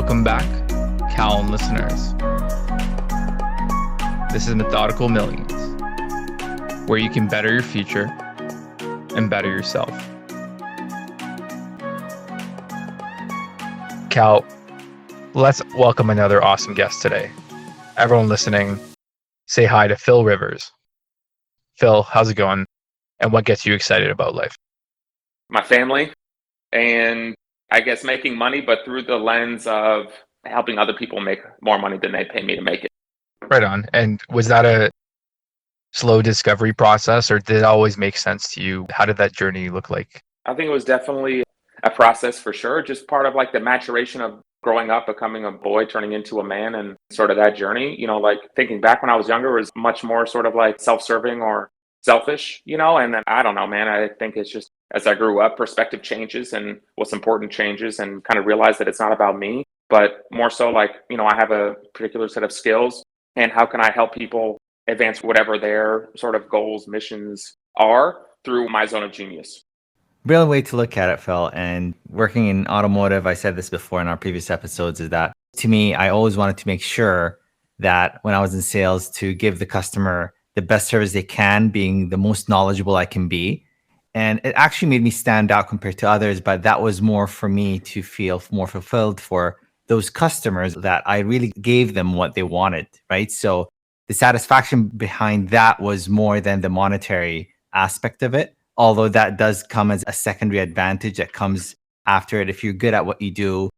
Welcome back, Calum listeners. This is Methodical Millions, where you can better your future and better yourself. Cal, let's welcome another awesome guest today. Everyone listening, say hi to Phil Rivers. Phil, how's it going? And what gets you excited about life? My family, and I guess making money, but through the lens of helping other people make more money than they pay me to make it. Right on. And was that a slow discovery process, or did it always make sense to you? How did that journey look like? I think it was definitely a process for sure, just part of like the maturation of growing up, becoming a boy, turning into a man, and sort of that journey. Like thinking back when I was younger was much more sort of like self-serving or selfish, and then I don't know, man, I think it's just as I grew up, perspective changes and what's important changes, and kind of realize that it's not about me, but more so like, I have a particular set of skills, and how can I help people advance whatever their sort of goals, missions are through my zone of genius. Brilliant way to look at it, Phil. And working in automotive, I said this before in our previous episodes, is that to me, I always wanted to make sure that when I was in sales, to give the customer the best service they can, being the most knowledgeable I can be. And it actually made me stand out compared to others, but that was more for me to feel more fulfilled for those customers, that I really gave them what they wanted, right? So the satisfaction behind that was more than the monetary aspect of it, although that does come as a secondary advantage that comes after it. If you're good at what you do,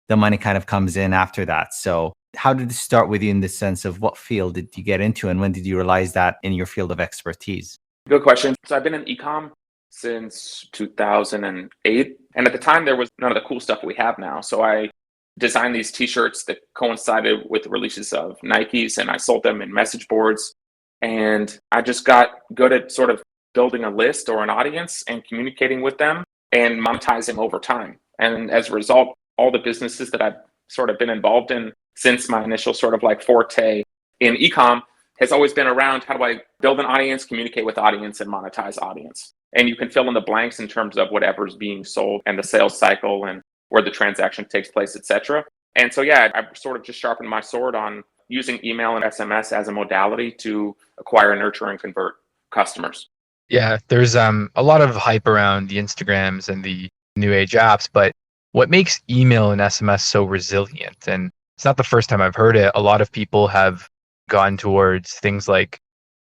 the money kind of comes in after that. So how did it start with you in the sense of what field did you get into, and when did you realize that in your field of expertise? Good question. So I've been in e-com since 2008. And at the time, there was none of the cool stuff we have now. So I designed these t-shirts that coincided with the releases of Nikes, and I sold them in message boards. And I just got good at sort of building a list or an audience and communicating with them and monetizing over time. And as a result, all the businesses that I've sort of been involved in since my initial sort of like forte in e-com has always been around how do I build an audience, communicate with audience, and monetize audience. And you can fill in the blanks in terms of whatever's being sold and the sales cycle and where the transaction takes place, etc. And so, yeah, I sort of just sharpened my sword on using email and SMS as a modality to acquire, nurture, and convert customers. Yeah, there's a lot of hype around the Instagrams and the new age apps, but what makes email and SMS so resilient? And it's not the first time I've heard it. A lot of people have gone towards things like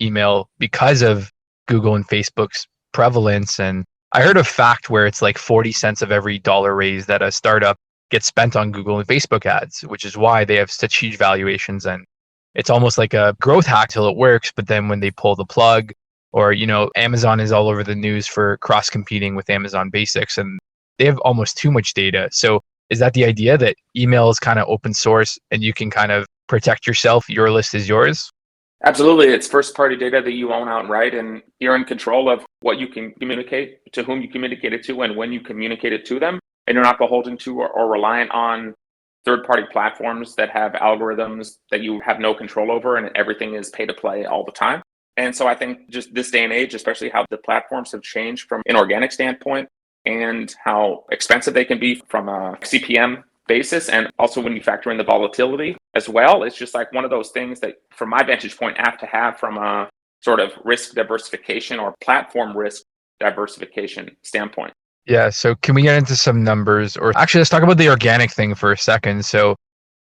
email because of Google and Facebook's prevalence. And I heard a fact where it's like 40 cents of every dollar raised at a startup gets spent on Google and Facebook ads, which is why they have such huge valuations. And it's almost like a growth hack till it works. But then when they pull the plug, or, Amazon is all over the news for cross competing with Amazon Basics, and they have almost too much data. So is that the idea, that email is kind of open source and you can kind of protect yourself? Your list is yours? Absolutely. It's first party data that you own outright, and you're in control of what you can communicate, to whom you communicate it to, and when you communicate it to them. And you're not beholden to or reliant on third party platforms that have algorithms that you have no control over, and everything is pay to play all the time. And so I think just this day and age, especially how the platforms have changed from an organic standpoint and how expensive they can be from a CPM basis, and also when you factor in the volatility as well, it's just like one of those things that from my vantage point I have to have from a sort of risk diversification or platform risk diversification standpoint. Yeah, so can we get into some numbers? Or actually, let's talk about the organic thing for a second. So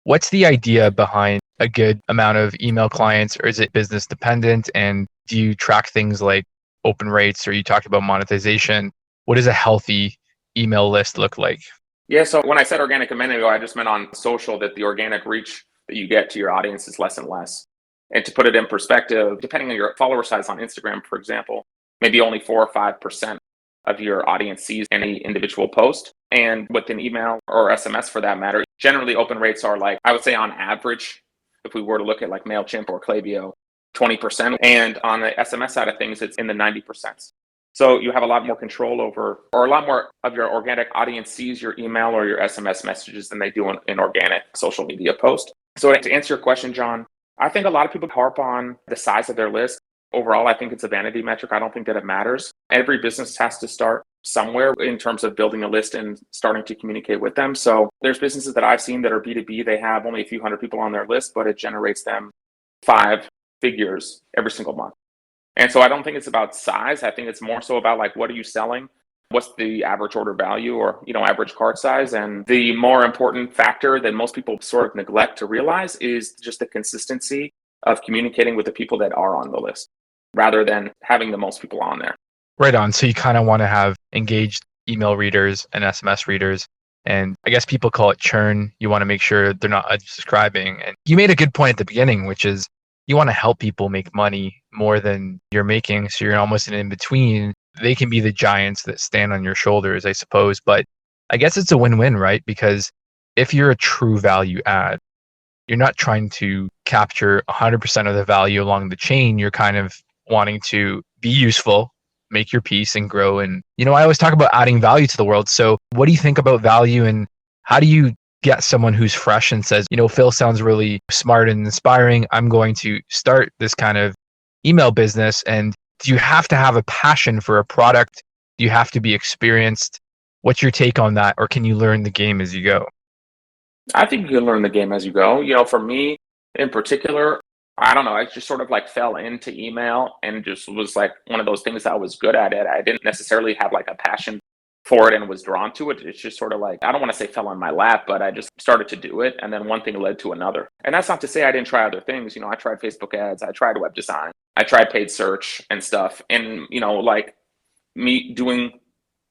what's the idea behind a good amount of email clients, or is it business dependent? And do you track things like open rates, or you talked about monetization? What does a healthy email list look like? Yeah, so when I said organic a minute ago, I just meant on social, that the organic reach that you get to your audience is less and less. And to put it in perspective, depending on your follower size on Instagram, for example, maybe only 4 or 5% of your audience sees any individual post. And with an email or SMS for that matter, generally open rates are like, I would say on average, if we were to look at like MailChimp or Klaviyo, 20%. And on the SMS side of things, it's in the 90%. So you have a lot more control over, or a lot more of your organic audience sees your email or your SMS messages than they do in organic social media post. So to answer your question, John, I think a lot of people harp on the size of their list. Overall, I think it's a vanity metric. I don't think that it matters. Every business has to start somewhere in terms of building a list and starting to communicate with them. So there's businesses that I've seen that are B2B. They have only a few hundred people on their list, but it generates them 5 figures every single month. And so I don't think it's about size. I think it's more so about like, what are you selling? What's the average order value or, average cart size? And the more important factor that most people sort of neglect to realize is just the consistency of communicating with the people that are on the list rather than having the most people on there. Right on. So you kind of want to have engaged email readers and SMS readers. And I guess people call it churn. You want to make sure they're not unsubscribing. And you made a good point at the beginning, which is you want to help people make money more than you're making. So you're almost in between. They can be the giants that stand on your shoulders, I suppose. But I guess it's a win-win, right? Because if you're a true value add, you're not trying to capture 100% of the value along the chain. You're kind of wanting to be useful, make your piece and grow. And, I always talk about adding value to the world. So what do you think about value, and how do you get someone who's fresh and says, Phil sounds really smart and inspiring. I'm going to start this kind of email business. And do you have to have a passion for a product? Do you have to be experienced? What's your take on that? Or can you learn the game as you go? I think you can learn the game as you go. For me in particular, I don't know, I just sort of like fell into email and just was like one of those things I was good at it. I didn't necessarily have like a passion for it and was drawn to it. It's just sort of like, I don't want to say fell on my lap, but I just started to do it. And then one thing led to another. And that's not to say I didn't try other things. I tried Facebook ads, I tried web design, I tried paid search and stuff. And, like me doing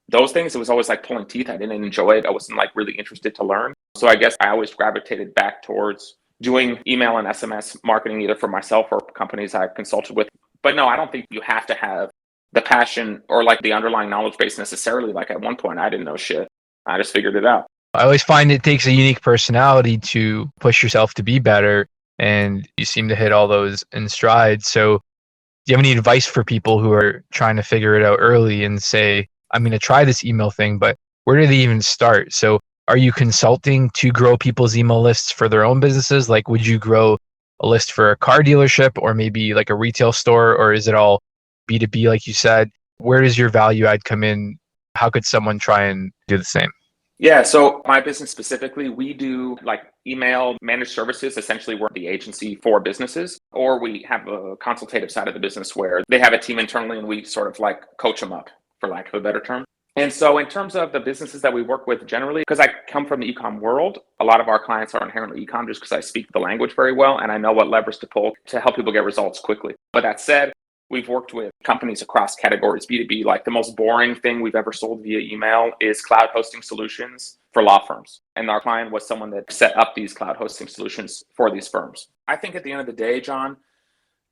those things, it was always like pulling teeth. I didn't enjoy it. I wasn't like really interested to learn. So I guess I always gravitated back towards doing email and SMS marketing, either for myself or companies I consulted with. But no, I don't think you have to have the passion or like the underlying knowledge base necessarily. Like at one point, I didn't know shit. I just figured it out. I always find it takes a unique personality to push yourself to be better. And you seem to hit all those in stride. So do you have any advice for people who are trying to figure it out early and say, I'm going to try this email thing, but where do they even start? So are you consulting to grow people's email lists for their own businesses? Like, would you grow a list for a car dealership or maybe like a retail store? Or is it all B2B, like you said? Where does your value add come in? How could someone try and do the same? Yeah, so my business specifically, we do like email managed services. Essentially, we're the agency for businesses, or we have a consultative side of the business where they have a team internally and we sort of like coach them up, for lack of a better term. And so in terms of the businesses that we work with generally, because I come from the e-com world, a lot of our clients are inherently e-com just because I speak the language very well and I know what levers to pull to help people get results quickly. But that said, we've worked with companies across categories, B2B. Like the most boring thing we've ever sold via email is cloud hosting solutions for law firms. And our client was someone that set up these cloud hosting solutions for these firms. I think at the end of the day, John,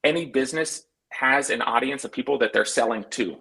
any business has an audience of people that they're selling to,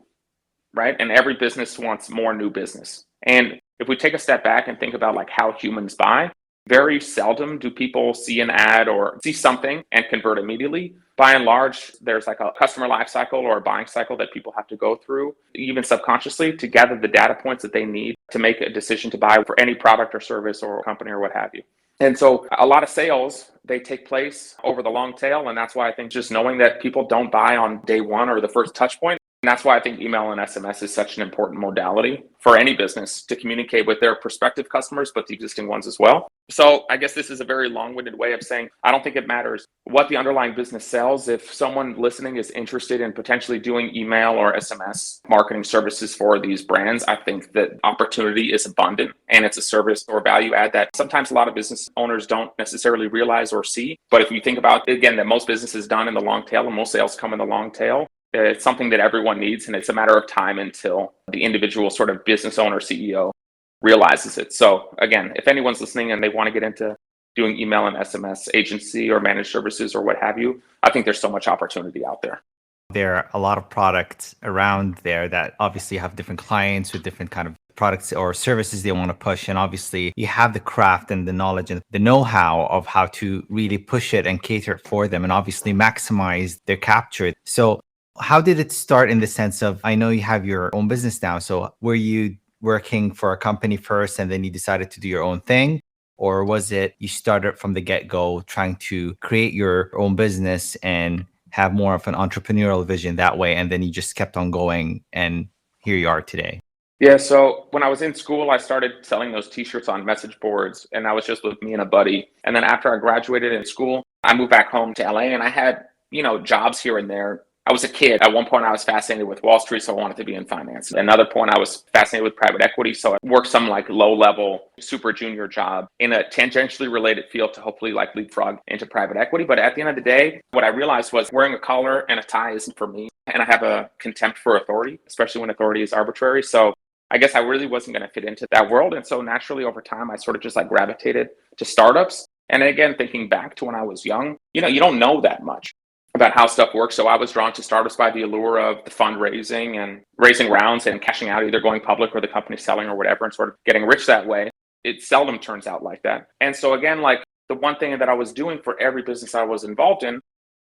right? And every business wants more new business. And if we take a step back and think about like how humans buy, very seldom do people see an ad or see something and convert immediately. By and large, there's like a customer life cycle or a buying cycle that people have to go through, even subconsciously, to gather the data points that they need to make a decision to buy for any product or service or company or what have you. And so a lot of sales, they take place over the long tail. And that's why I think just knowing that people don't buy on day one or the first touch point. And that's why I think email and SMS is such an important modality for any business to communicate with their prospective customers, but the existing ones as well. So I guess this is a very long-winded way of saying, I don't think it matters what the underlying business sells. If someone listening is interested in potentially doing email or SMS marketing services for these brands, I think that opportunity is abundant and it's a service or value add that sometimes a lot of business owners don't necessarily realize or see. But if you think about, again, that most business is done in the long tail and most sales come in the long tail, it's something that everyone needs, and it's a matter of time until the individual sort of business owner, CEO realizes it. So again, if anyone's listening and they want to get into doing email and SMS agency or managed services or what have you, I think there's so much opportunity out there. There are a lot of products around there that obviously have different clients with different kind of products or services they want to push. And obviously you have the craft and the knowledge and the know-how of how to really push it and cater it for them and obviously maximize their capture. So how did it start in the sense of, I know you have your own business now. So were you working for a company first and then you decided to do your own thing? Or was it you started from the get-go trying to create your own business and have more of an entrepreneurial vision that way, and then you just kept on going and here you are today? Yeah, so when I was in school, I started selling those t-shirts on message boards, and I was just with me and a buddy. And then after I graduated in school, I moved back home to LA, and I had, jobs here and there. I was a kid. At one point, I was fascinated with Wall Street, so I wanted to be in finance. Another point, I was fascinated with private equity, so I worked some like low-level, super junior job in a tangentially related field to hopefully like leapfrog into private equity. But at the end of the day, what I realized was wearing a collar and a tie isn't for me, and I have a contempt for authority, especially when authority is arbitrary. So I guess I really wasn't going to fit into that world. And so naturally over time, I sort of just like gravitated to startups. And again, thinking back to when I was young, you don't know that much about how stuff works. So I was drawn to startups by the allure of the fundraising and raising rounds and cashing out, either going public or the company selling or whatever, and sort of getting rich that way. It seldom turns out like that. And so again, like the one thing that I was doing for every business I was involved in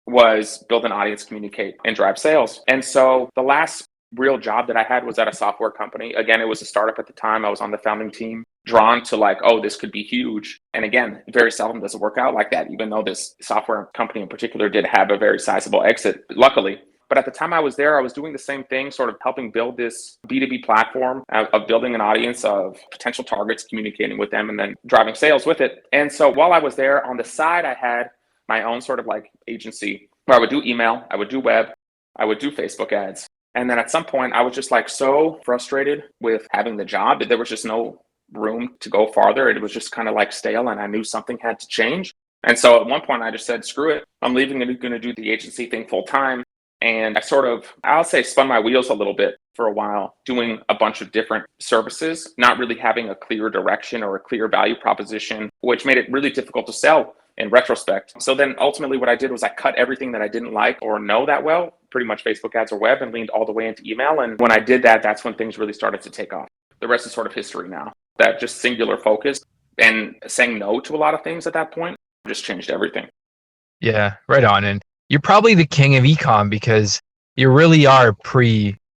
was build an audience, communicate, and drive sales. And so the last real job that I had was at a software company. Again, it was a startup at the time. I was on the founding team, drawn to like, oh, this could be huge. And again, very seldom does it work out like that, even though this software company in particular did have a very sizable exit, luckily. But at the time I was there, I was doing the same thing, sort of helping build this B2B platform of building an audience of potential targets, communicating with them, and then driving sales with it. And so while I was there, on the side, I had my own sort of like agency where I would do email, I would do web, I would do Facebook ads. And then at some point, I was just like so frustrated with having the job that there was just no room to go farther. It was just kind of like stale, and I knew something had to change. And so at one point, I just said, screw it. I'm leaving and going to do the agency thing full time. And I sort of, I'll say, spun my wheels a little bit for a while, doing a bunch of different services, not really having a clear direction or a clear value proposition, which made it really difficult to sell in retrospect. So then ultimately what I did was I cut everything that I didn't like or know that well, pretty much Facebook ads or web, and leaned all the way into email. And when I did that, that's when things really started to take off. The rest is sort of history now. That just singular focus and saying no to a lot of things at that point just changed everything. Yeah, right on. And you're probably the king of ecom because you really are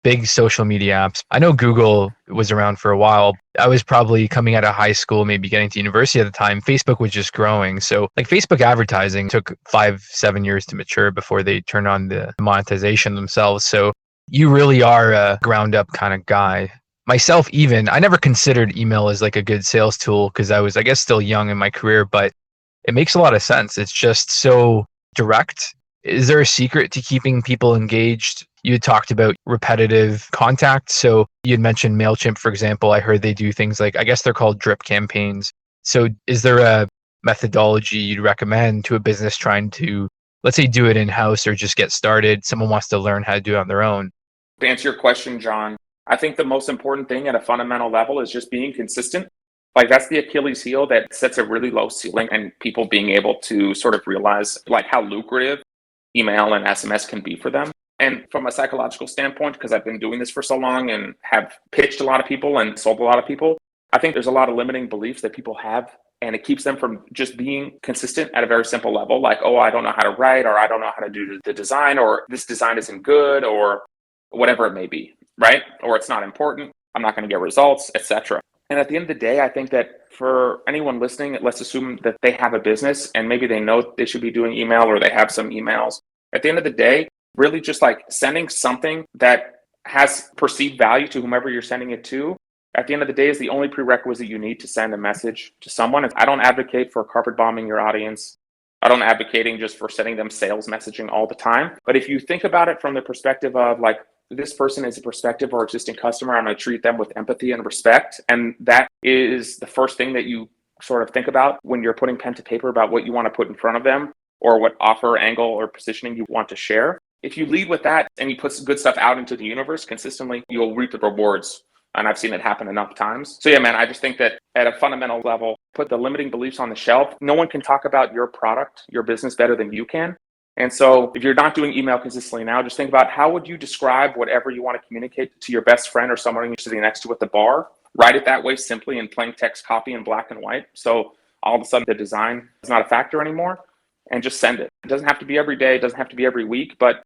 big social media apps. I know Google was around for a while. I was probably coming out of high school, maybe getting to university at the time. Facebook was just growing. So like Facebook advertising took 5-7 years to mature before they turned on the monetization themselves. So you really are a ground up kind of guy. Myself, even, I never considered email as like a good sales tool because I was, I guess, still young in my career, but it makes a lot of sense. It's just so direct. Is there a secret to keeping people engaged? You had talked about repetitive contact. So you had mentioned MailChimp, for example. I heard they do things like, I guess they're called drip campaigns. So is there a methodology you'd recommend to a business trying to, let's say, do it in-house or just get started? Someone wants to learn how to do it on their own. To answer your question, John, I think the most important thing at a fundamental level is just being consistent. Like that's the Achilles heel that sets a really low ceiling, and people being able to sort of realize like how lucrative email and SMS can be for them. And from a psychological standpoint, because I've been doing this for so long and have pitched a lot of people and sold a lot of people, I think there's a lot of limiting beliefs that people have, and it keeps them from just being consistent at a very simple level. Like, oh, I don't know how to write, or I don't know how to do the design, or this design isn't good, or whatever it may be, right? Or it's not important, I'm not going to get results, etc. And at the end of the day, I think that for anyone listening, let's assume that they have a business and maybe they know they should be doing email or they have some emails. At the end of the day, really just like sending something that has perceived value to whomever you're sending it to, at the end of the day is the only prerequisite you need to send a message to someone. I don't advocate for carpet bombing your audience. I don't advocating just for sending them sales messaging all the time. But if you think about it from the perspective of like, this person is a prospective or existing customer, I'm going to treat them with empathy and respect. And that is the first thing that you sort of think about when you're putting pen to paper about what you want to put in front of them or what offer, angle, or positioning you want to share. If you lead with that and you put some good stuff out into the universe consistently, you'll reap the rewards. And I've seen it happen enough times. So yeah, man, I just think that at a fundamental level, put the limiting beliefs on the shelf. No one can talk about your product, your business better than you can. And so if you're not doing email consistently now, just think about how would you describe whatever you want to communicate to your best friend or someone you're sitting next to at the bar. Write it that way simply in plain text copy in black and white. So all of a sudden the design is not a factor anymore, and just send it. It doesn't have to be every day. It doesn't have to be every week. But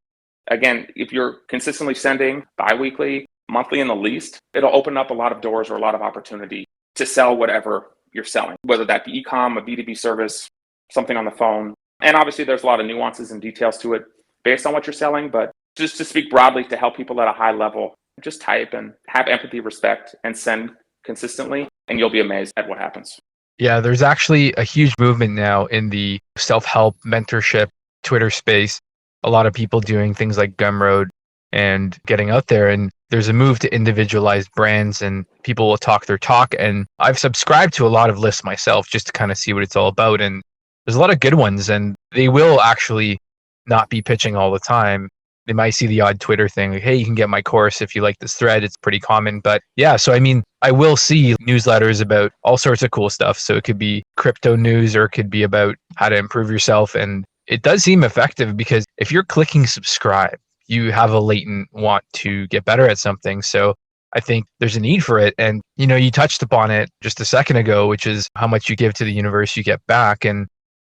again, if you're consistently sending bi-weekly, monthly in the least, it'll open up a lot of doors or a lot of opportunity to sell whatever you're selling, whether that be e-com, a B2B service, something on the phone. And obviously there's a lot of nuances and details to it based on what you're selling, but just to speak broadly to help people at a high level, Just type and have empathy, respect, and send consistently, and you'll be amazed at what happens. Yeah, there's actually a huge movement now in the self-help mentorship Twitter space. A lot of people doing things like Gumroad and getting out there. And there's a move to individualized brands and people will talk their talk. And I've subscribed to a lot of lists myself just to kind of see what it's all about. And there's a lot of good ones and they will actually not be pitching all the time. They might see the odd Twitter thing like, hey, you can get my course if you like this thread. It's pretty common. But yeah, so I mean, I will see newsletters about all sorts of cool stuff. So it could be crypto news or it could be about how to improve yourself. And it does seem effective because if you're clicking subscribe, you have a latent want to get better at something. So I think there's a need for it. And, you know, you touched upon it just a second ago, which is how much you give to the universe, you get back. And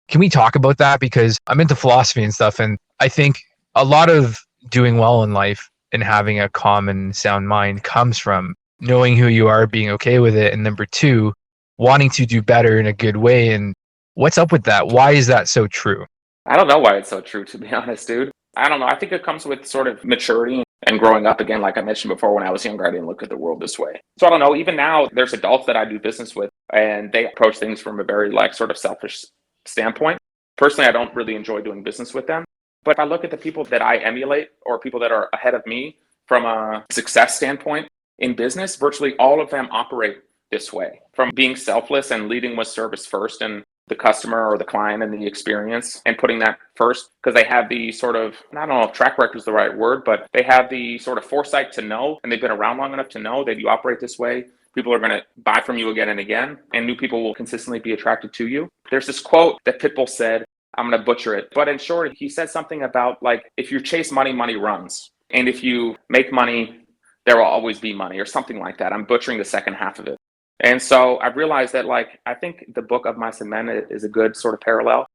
can we talk about that? Because I'm into philosophy and stuff. And I think a lot of doing well in life and having a calm and sound mind comes from knowing who you are, being okay with it. And number two, wanting to do better in a good way. And what's up with that? Why is that so true? I don't know why it's so true, to be honest, dude. I don't know. I think it comes with sort of maturity and growing up. Again, like I mentioned before, when I was younger, I didn't look at the world this way. So I don't know. Even now, there's adults that I do business with, and they approach things from a very like sort of selfish standpoint. Personally, I don't really enjoy doing business with them. But if I look at the people that I emulate or people that are ahead of me from a success standpoint in business, virtually all of them operate this way, from being selfless and leading with service first and the customer or the client and the experience and putting that first because they have the sort of, I don't know if track record is the right word, but they have the sort of foresight to know, and they've been around long enough to know that you operate this way. People are going to buy from you again and again, and new people will consistently be attracted to you. There's this quote that Pitbull said, I'm going to butcher it, but in short, he said something about like, if you chase money, money runs. And if you make money, there will always be money or something like that. I'm butchering the second half of it. And so I've realized that like, I think the book of Mice and Men is a good sort of parallel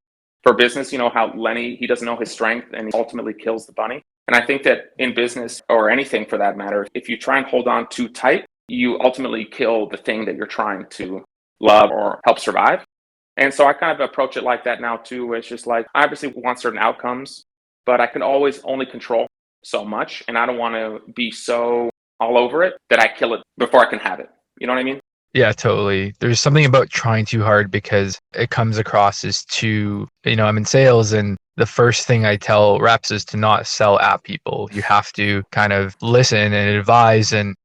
for business. You know, how Lenny, he doesn't know his strength and he ultimately kills the bunny. And I think that in business or anything for that matter, if you try and hold on too tight, you ultimately kill the thing that you're trying to love or help survive. And so I kind of approach it like that now too, where it's just like, I obviously want certain outcomes, but I can always only control so much. And I don't want to be so all over it that I kill it before I can have it. You know what I mean? Yeah, totally. There's something about trying too hard because it comes across as too, you know, I'm in sales and the first thing I tell reps is to not sell at people. You have to kind of listen and advise and,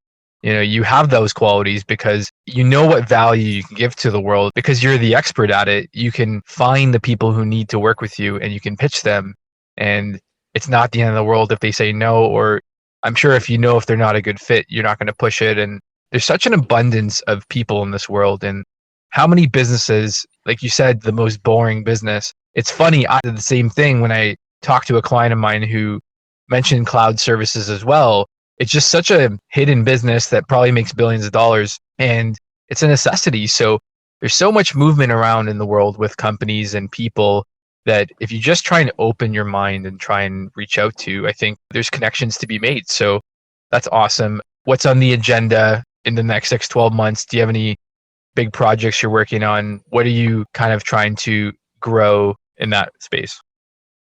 you know, you have those qualities because you know what value you can give to the world because you're the expert at it. You can find the people who need to work with you and you can pitch them. And it's not the end of the world if they say no, or I'm sure if you know if they're not a good fit, you're not going to push it. And there's such an abundance of people in this world. And how many businesses, like you said, the most boring business. It's funny, I did the same thing when I talked to a client of mine who mentioned cloud services as well. It's just such a hidden business that probably makes billions of dollars and it's a necessity. So there's so much movement around in the world with companies and people that if you just try and open your mind and try and reach out to, I think there's connections to be made. So that's awesome. What's on the agenda in the next 6-12 months? Do you have any big projects you're working on? What are you kind of trying to grow in that space?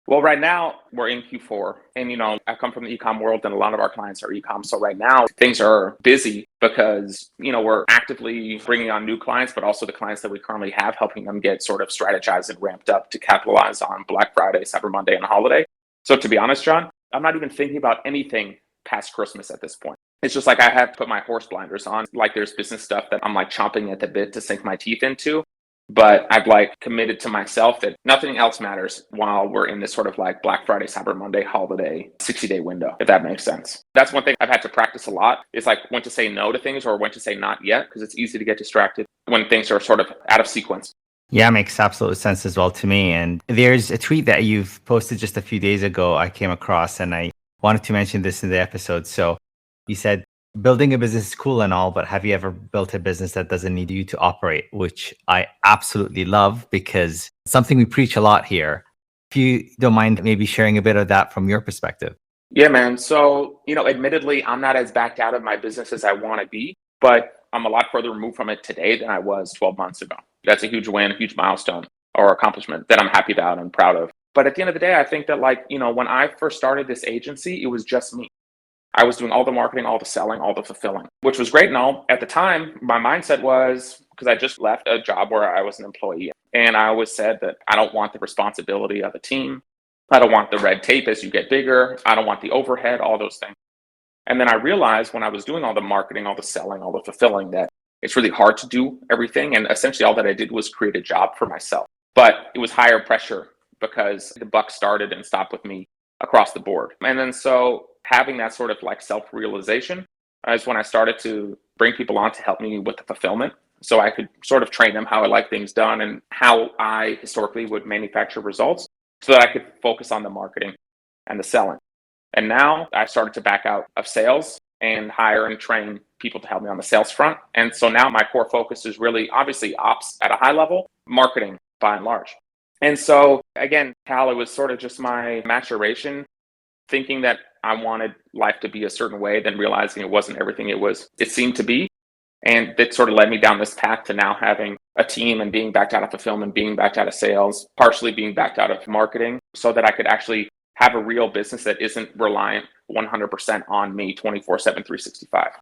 Well, right now we're in Q4 and, you know, I come from the e-com world and a lot of our clients are e-com. So right now things are busy because, you know, we're actively bringing on new clients, but also the clients that we currently have, helping them get sort of strategized and ramped up to capitalize on Black Friday, Cyber Monday, and holiday. So to be honest, John, I'm not even thinking about anything past Christmas at this point. It's just like I have to put my horse blinders on. Like there's business stuff that I'm like chomping at the bit to sink my teeth into. But I've like committed to myself that nothing else matters while we're in this sort of like Black Friday, Cyber Monday, holiday, 60-day window, if that makes sense. That's one thing I've had to practice a lot is like when to say no to things or when to say not yet, because it's easy to get distracted when things are sort of out of sequence. Yeah, makes absolute sense as well to me. And there's a tweet that you've posted just a few days ago I came across, and I wanted to mention this in the episode. So you said, building a business is cool and all, but have you ever built a business that doesn't need you to operate? Which I absolutely love because it's something we preach a lot here. If you don't mind maybe sharing a bit of that from your perspective. Yeah, man. So, you know, admittedly, I'm not as backed out of my business as I want to be, but I'm a lot further removed from it today than I was 12 months ago. That's a huge win, a huge milestone or accomplishment that I'm happy about and proud of. But at the end of the day, I think that like, you know, when I first started this agency, it was just me. I was doing all the marketing, all the selling, all the fulfilling, which was great and all. At the time, my mindset was, because I just left a job where I was an employee, and I always said that I don't want the responsibility of a team. I don't want the red tape as you get bigger. I don't want the overhead, all those things. And then I realized when I was doing all the marketing, all the selling, all the fulfilling, that it's really hard to do everything. And essentially all that I did was create a job for myself. But it was higher pressure because the buck started and stopped with me across the board. And then so having that sort of like self-realization is when I started to bring people on to help me with the fulfillment. So I could sort of train them how I like things done and how I historically would manufacture results so that I could focus on the marketing and the selling. And now I started to back out of sales and hire and train people to help me on the sales front. And so now my core focus is really obviously ops at a high level, marketing by and large. And so again, Cal, it was sort of just my maturation, thinking that I wanted life to be a certain way, then realizing it wasn't everything it seemed to be. And that sort of led me down this path to now having a team and being backed out of fulfillment, being backed out of sales, partially being backed out of marketing, so that I could actually have a real business that isn't reliant 100% on me 24/7, 365.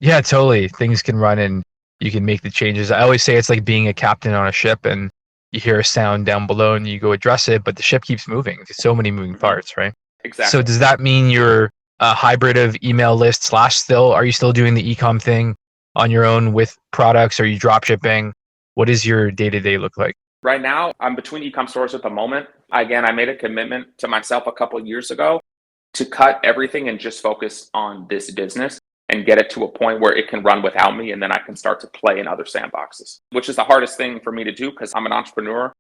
Yeah, totally. Things can run and you can make the changes. I always say it's like being a captain on a ship and you hear a sound down below and you go address it, but the ship keeps moving. There's so many moving parts, right? Exactly. So does that mean you're a hybrid of email list / still, are you still doing the e-com thing on your own with products? Are you drop shipping? What does your day-to-day look like? Right now, I'm between e-com stores at the moment. Again, I made a commitment to myself a couple of years ago to cut everything and just focus on this business and get it to a point where it can run without me. And then I can start to play in other sandboxes, which is the hardest thing for me to do because I'm an entrepreneur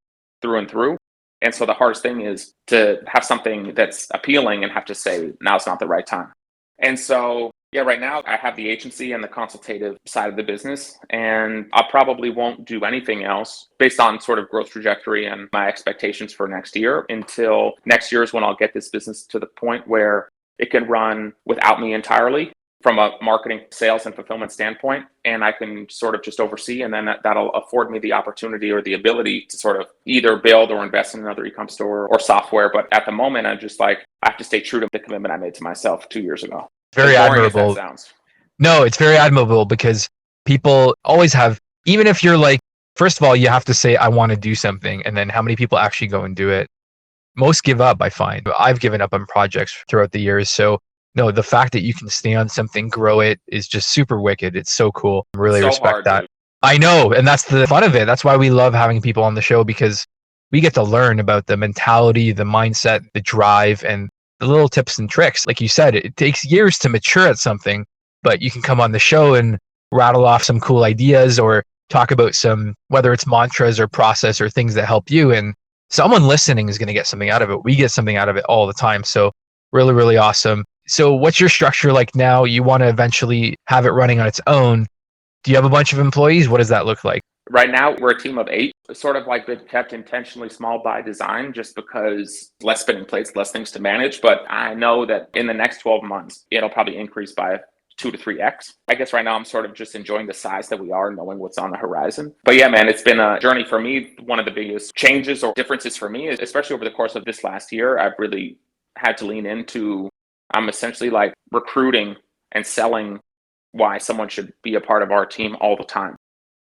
through and through. And so the hardest thing is to have something that's appealing and have to say, now's not the right time. And so, yeah, right now I have the agency and the consultative side of the business, and I probably won't do anything else based on sort of growth trajectory and my expectations for next year until next year is when I'll get this business to the point where it can run without me entirely from a marketing, sales, and fulfillment standpoint. And I can sort of just oversee, and then that'll afford me the opportunity or the ability to sort of either build or invest in another e-com store or software. But at the moment, I'm just like, I have to stay true to the commitment I made to myself 2 years ago. Very As boring as admirable. that sounds. No, it's very admirable because people always have, even if you're like, first of all, you have to say, I want to do something. And then how many people actually go and do it? Most give up, I find. I've given up on projects throughout the years. So no, the fact that you can stay on something, grow it is just super wicked. It's so cool. Really So respect hard, that. dude. I know. And that's the fun of it. That's why we love having people on the show, because we get to learn about the mentality, the mindset, the drive, and the little tips and tricks. Like you said, it takes years to mature at something, but you can come on the show and rattle off some cool ideas or talk about some, whether it's mantras or process or things that help you. And someone listening is going to get something out of it. We get something out of it all the time. So really, really awesome. So what's your structure like now? You want to eventually have it running on its own. Do you have a bunch of employees? What does that look like? Right now, we're a team of 8. It's sort of like been kept intentionally small by design, just because less spinning plates, less things to manage. But I know that in the next 12 months, it'll probably increase by 2 to 3x. I guess right now I'm sort of just enjoying the size that we are, knowing what's on the horizon. But yeah, man, it's been a journey for me. One of the biggest changes or differences for me, especially over the course of this last year, I've really had to lean into, I'm essentially like recruiting and selling why someone should be a part of our team all the time.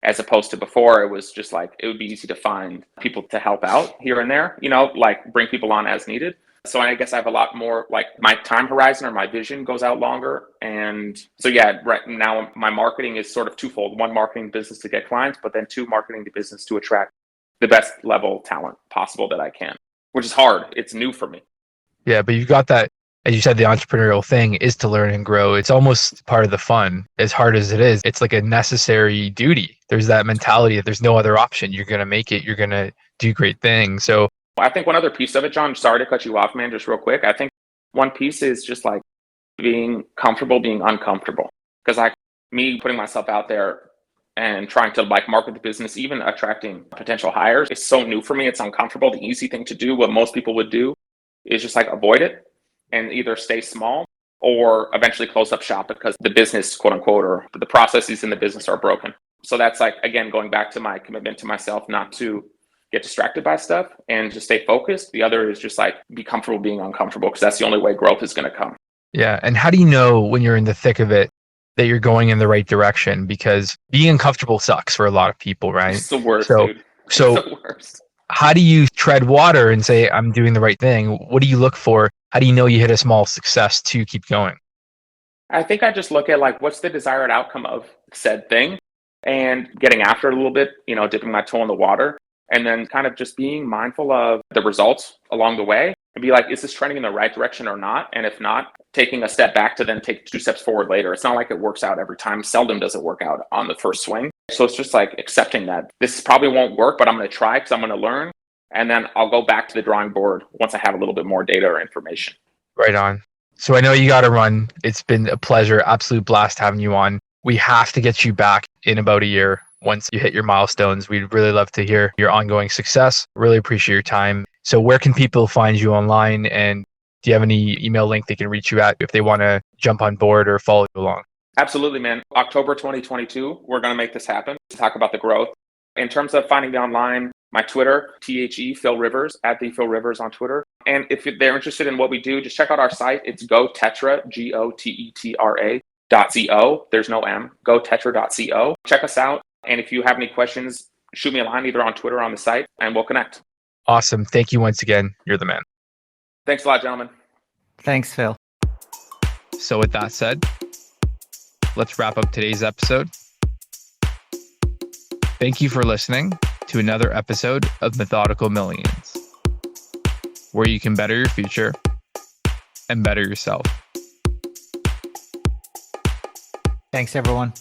As opposed to before, it was just like, it would be easy to find people to help out here and there, like bring people on as needed. So I guess I have a lot more, like my time horizon or my vision goes out longer. And so, yeah, right now my marketing is sort of twofold. 1, marketing business to get clients, but then 2, marketing the business to attract the best level talent possible that I can, which is hard. It's new for me. Yeah, but you've got that, as you said, the entrepreneurial thing is to learn and grow. It's almost part of the fun. As hard as it is, it's like a necessary duty. There's that mentality that there's no other option. You're going to make it. You're going to do great things. So I think one other piece of it, John, sorry to cut you off, man, just real quick. I think one piece is just like being comfortable, being uncomfortable. Because like me putting myself out there and trying to like market the business, even attracting potential hires, it's so new for me. It's uncomfortable. The easy thing to do, what most people would do, is just like avoid it and either stay small or eventually close up shop because the business, quote unquote, or the processes in the business are broken. So that's like, again, going back to my commitment to myself, not to get distracted by stuff and just stay focused. The other is just like be comfortable being uncomfortable, because that's the only way growth is going to come. Yeah. And how do you know when you're in the thick of it that you're going in the right direction? Because being uncomfortable sucks for a lot of people, right? It's the worst, So, dude. It's so the worst. how do you tread water and say, I'm doing the right thing? What do you look for? How do you know you hit a small success to keep going? I think I just look at like what's the desired outcome of said thing and getting after it a little bit, dipping my toe in the water and then kind of just being mindful of the results along the way and be like, is this trending in the right direction or not? And if not, taking a step back to then take 2 steps forward later. It's not like it works out every time. Seldom does it work out on the first swing. So it's just like accepting that this probably won't work, but I'm going to try because I'm going to learn. And then I'll go back to the drawing board once I have a little bit more data or information. Right on. So I know you got to run. It's been a pleasure, absolute blast having you on. We have to get you back in about a year once you hit your milestones. We'd really love to hear your ongoing success. Really appreciate your time. So where can people find you online? And do you have any email link they can reach you at if they want to jump on board or follow you along? Absolutely, man. October 2022, we're going to make this happen. Talk about the growth. In terms of finding me online, my Twitter, Phil Rivers, at the Phil Rivers on Twitter. And if they're interested in what we do, just check out our site. It's GoTetra, GOTETRA.co. There's no M, gotetra.co. Check us out. And if you have any questions, shoot me a line either on Twitter or on the site, and we'll connect. Awesome. Thank you once again. You're the man. Thanks a lot, gentlemen. Thanks, Phil. So with that said, let's wrap up today's episode. Thank you for listening to another episode of Methodical Millions, where you can better your future and better yourself. Thanks, everyone.